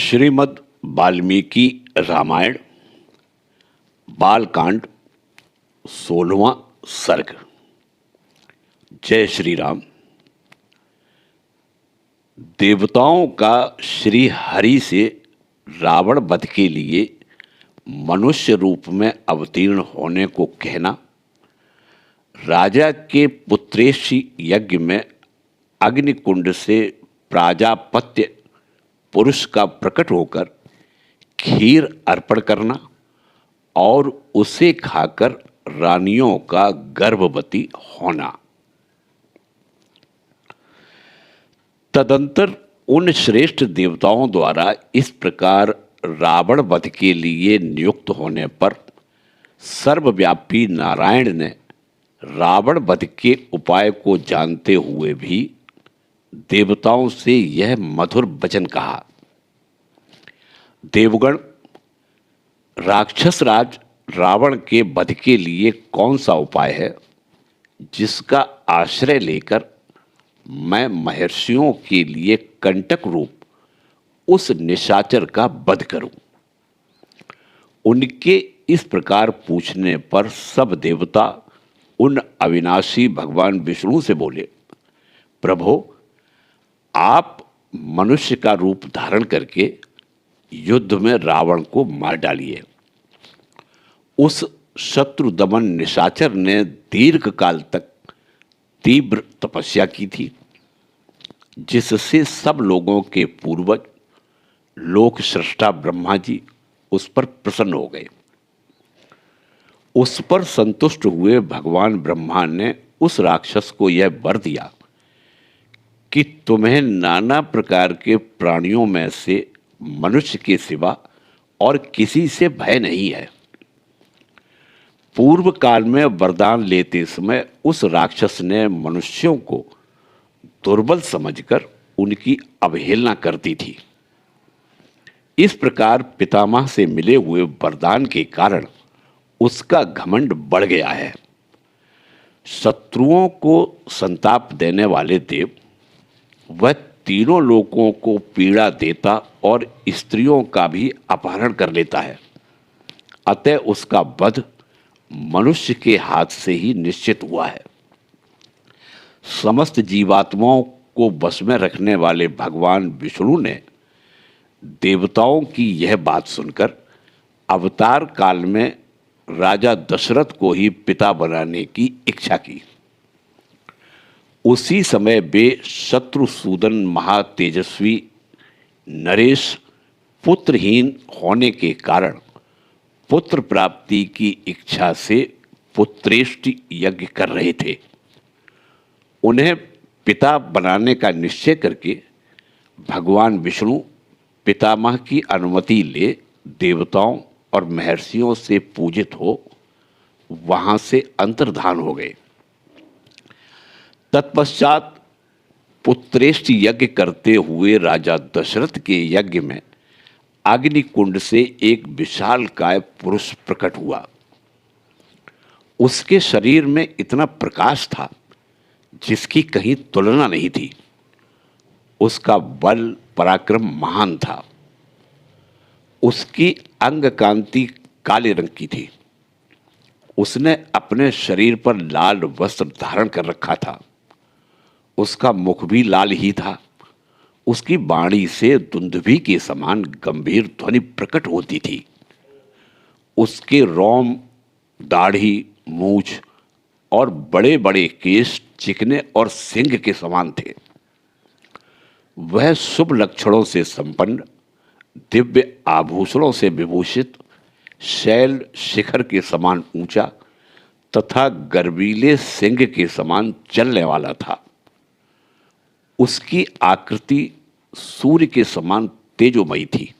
श्रीमद् वाल्मीकि रामायण बालकांड 16वां सर्ग। जय श्री राम। देवताओं का श्री हरि से रावण वध के लिए मनुष्य रूप में अवतीर्ण होने को कहना, राजा के पुत्रेशी यज्ञ में अग्निकुंड से प्राजापत्य पुरुष का प्रकट होकर खीर अर्पण करना और उसे खाकर रानियों का गर्भवती होना। तदंतर उन श्रेष्ठ देवताओं द्वारा इस प्रकार रावण वध के लिए नियुक्त होने पर सर्वव्यापी नारायण ने रावण वध के उपाय को जानते हुए भी देवताओं से यह मधुर वचन कहा। देवगण, राक्षस राज रावण के वध के लिए कौन सा उपाय है जिसका आश्रय लेकर मैं महर्षियों के लिए कंटक रूप उस निशाचर का वध करूं? उनके इस प्रकार पूछने पर सब देवता उन अविनाशी भगवान विष्णु से बोले, प्रभो, आप मनुष्य का रूप धारण करके युद्ध में रावण को मार डालिए। उस शत्रु दमन निशाचर ने दीर्घ काल तक तीव्र तपस्या की थी, जिससे सब लोगों के पूर्वज लोक सृष्टा ब्रह्मा जी उस पर प्रसन्न हो गए। उस पर संतुष्ट हुए भगवान ब्रह्मा ने उस राक्षस को यह वर दिया कि तुम्हें नाना प्रकार के प्राणियों में से मनुष्य के सिवा और किसी से भय नहीं है। पूर्व काल में वरदान लेते समय उस राक्षस ने मनुष्यों को दुर्बल समझकर उनकी अवहेलना करती थी। इस प्रकार पितामह से मिले हुए वरदान के कारण उसका घमंड बढ़ गया है। शत्रुओं को संताप देने वाले देव वह तीनों लोगों को पीड़ा देता और स्त्रियों का भी अपहरण कर लेता है। अतः उसका वध मनुष्य के हाथ से ही निश्चित हुआ है। समस्त जीवात्माओं को वश में रखने वाले भगवान विष्णु ने देवताओं की यह बात सुनकर अवतार काल में राजा दशरथ को ही पिता बनाने की इच्छा की। उसी समय वे शत्रुसूदन महातेजस्वी नरेश पुत्रहीन होने के कारण पुत्र प्राप्ति की इच्छा से पुत्रेष्टि यज्ञ कर रहे थे। उन्हें पिता बनाने का निश्चय करके भगवान विष्णु पितामह की अनुमति ले देवताओं और महर्षियों से पूजित हो वहां से अंतर्धान हो गए। तत्पश्चात पुत्रेष्ट यज्ञ करते हुए राजा दशरथ के यज्ञ में अग्निकुंड से एक विशालकाय पुरुष प्रकट हुआ। उसके शरीर में इतना प्रकाश था जिसकी कहीं तुलना नहीं थी। उसका बल पराक्रम महान था। उसकी अंग कांति काले रंग की थी। उसने अपने शरीर पर लाल वस्त्र धारण कर रखा था। उसका मुख भी लाल ही था। उसकी वाणी से दुंदुभी के समान गंभीर ध्वनि प्रकट होती थी। उसके रोम, दाढ़ी, मूछ और बड़े बड़े केश चिकने और सिंह के समान थे। वह शुभ लक्षणों से संपन्न, दिव्य आभूषणों से विभूषित, शैल शिखर के समान ऊंचा तथा गर्वीले सिंह के समान चलने वाला था। उसकी आकृति सूर्य के समान तेजोमयी थी।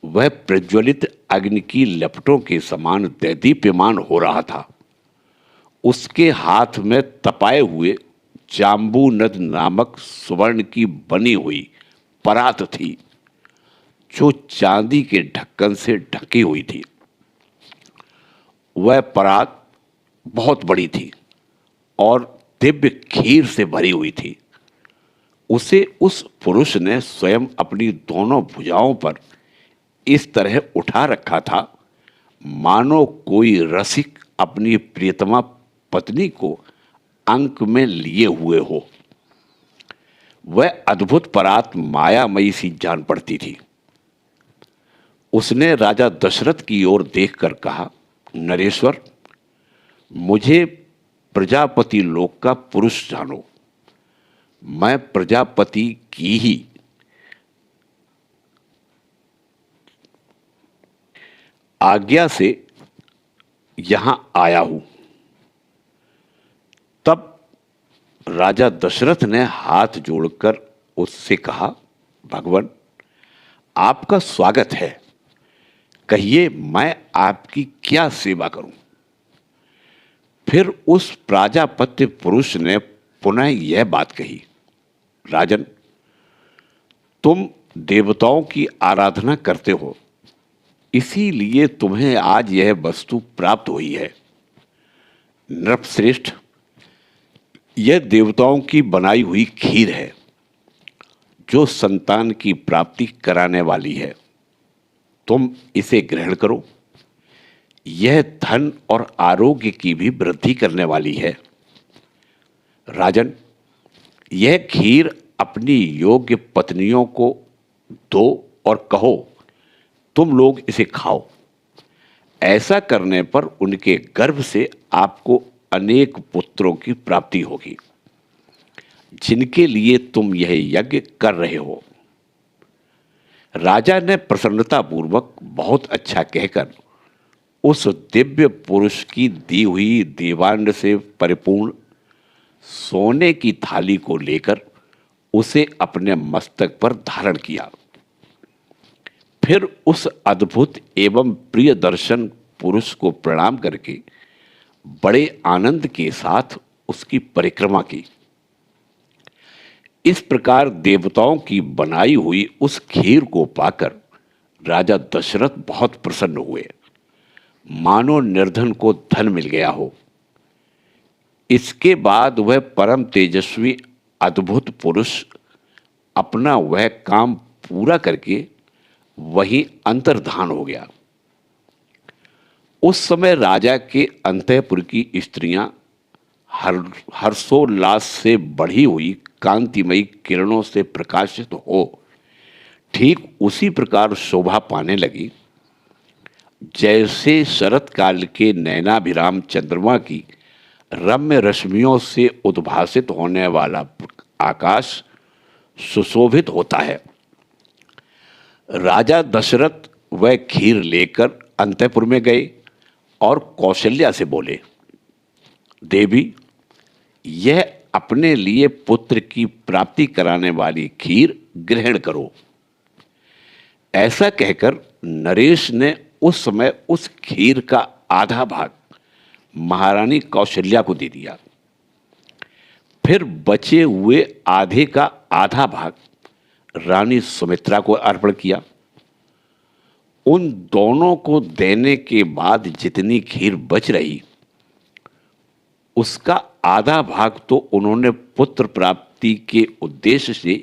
वह प्रज्वलित अग्नि की लपटों के समान दैदीप्यमान हो रहा था। उसके हाथ में तपाए हुए जाम्बू नद नामक सुवर्ण की बनी हुई परात थी, जो चांदी के ढक्कन से ढकी हुई थी। वह परात बहुत बड़ी थी और दिव्य खीर से भरी हुई थी। उसे उस पुरुष ने स्वयं अपनी दोनों भुजाओं पर इस तरह उठा रखा था मानो कोई रसिक अपनी प्रियतमा पत्नी को अंक में लिए हुए हो। वह अद्भुत परात मायामयी सी जान पड़ती थी। उसने राजा दशरथ की ओर देखकर कहा, नरेश्वर, मुझे प्रजापति लोक का पुरुष जानो। मैं प्रजापति की ही आज्ञा से यहां आया हूं। तब राजा दशरथ ने हाथ जोड़कर उससे कहा, भगवान, आपका स्वागत है। कहिए, मैं आपकी क्या सेवा करूं? फिर उस प्रजापति पुरुष ने पुनः यह बात कही, राजन, तुम देवताओं की आराधना करते हो, इसीलिए तुम्हें आज यह वस्तु प्राप्त हुई है। नृपश्रेष्ठ, यह देवताओं की बनाई हुई खीर है जो संतान की प्राप्ति कराने वाली है। तुम इसे ग्रहण करो। यह धन और आरोग्य की भी वृद्धि करने वाली है। राजन, यह खीर अपनी योग्य पत्नियों को दो और कहो, तुम लोग इसे खाओ। ऐसा करने पर उनके गर्भ से आपको अनेक पुत्रों की प्राप्ति होगी, जिनके लिए तुम यह यज्ञ कर रहे हो। राजा ने प्रसन्नतापूर्वक बहुत अच्छा कहकर उस दिव्य पुरुष की दी हुई दीवान से परिपूर्ण सोने की थाली को लेकर उसे अपने मस्तक पर धारण किया। फिर उस अद्भुत एवं प्रिय दर्शन पुरुष को प्रणाम करके बड़े आनंद के साथ उसकी परिक्रमा की। इस प्रकार देवताओं की बनाई हुई उस खीर को पाकर राजा दशरथ बहुत प्रसन्न हुए, मानो निर्धन को धन मिल गया हो। इसके बाद वह परम तेजस्वी अद्भुत पुरुष अपना वह काम पूरा करके वहीं अंतर्धान हो गया। उस समय राजा के अंतःपुर की स्त्रियां हर्षोल्लास से बढ़ी हुई कांतिमयी किरणों से प्रकाशित हो ठीक उसी प्रकार शोभा पाने लगी जैसे शरत काल के नैनाभिराम चंद्रमा की रम्य रश्मियों से उद्भासित होने वाला आकाश सुशोभित होता है। राजा दशरथ वह खीर लेकर अंतःपुर में गए और कौशल्या से बोले, देवी, यह अपने लिए पुत्र की प्राप्ति कराने वाली खीर ग्रहण करो। ऐसा कहकर नरेश ने उस समय उस खीर का आधा भाग महारानी कौशल्या को दे दिया। फिर बचे हुए आधे का आधा भाग रानी सुमित्रा को अर्पण किया। उन दोनों को देने के बाद जितनी खीर बच रही उसका आधा भाग तो उन्होंने पुत्र प्राप्ति के उद्देश्य से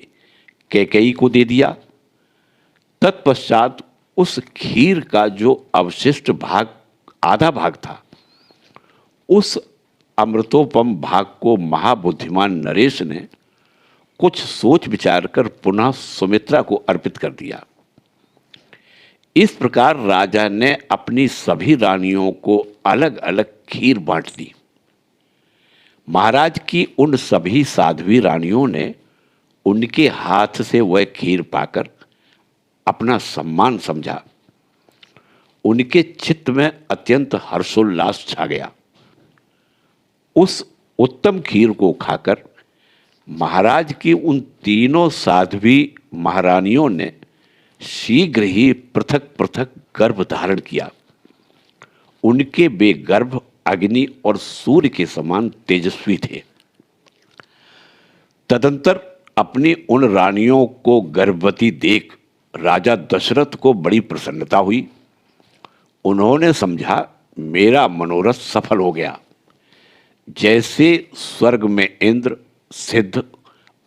कैकेयी को दे दिया। तत्पश्चात उस खीर का जो अवशिष्ट भाग आधा भाग था उस अमृतोपम भाग को महाबुद्धिमान नरेश ने कुछ सोच विचार कर पुनः सुमित्रा को अर्पित कर दिया। इस प्रकार राजा ने अपनी सभी रानियों को अलग अलग खीर बांट दी। महाराज की उन सभी साध्वी रानियों ने उनके हाथ से वह खीर पाकर अपना सम्मान समझा। उनके चित्त में अत्यंत हर्षोल्लास छा गया। उस उत्तम खीर को खाकर महाराज की उन तीनों साध्वी महारानियों ने शीघ्र ही पृथक पृथक गर्भ धारण किया। उनके वे गर्भ अग्नि और सूर्य के समान तेजस्वी थे। तदंतर अपनी उन रानियों को गर्भवती देख राजा दशरथ को बड़ी प्रसन्नता हुई। उन्होंने समझा मेरा मनोरथ सफल हो गया। जैसे स्वर्ग में इंद्र, सिद्ध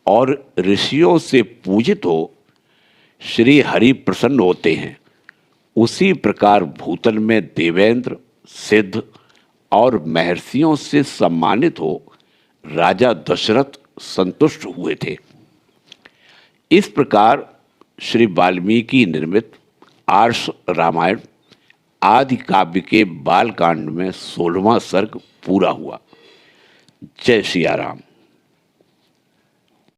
और ऋषियों से पूजित हो श्री हरि प्रसन्न होते हैं, उसी प्रकार भूतल में देवेंद्र, सिद्ध और महर्षियों से सम्मानित हो राजा दशरथ संतुष्ट हुए थे। इस प्रकार श्री वाल्मीकि निर्मित आर्ष रामायण आदि काव्य के बालकांड में 16वां सर्ग पूरा हुआ। जय सिया राम।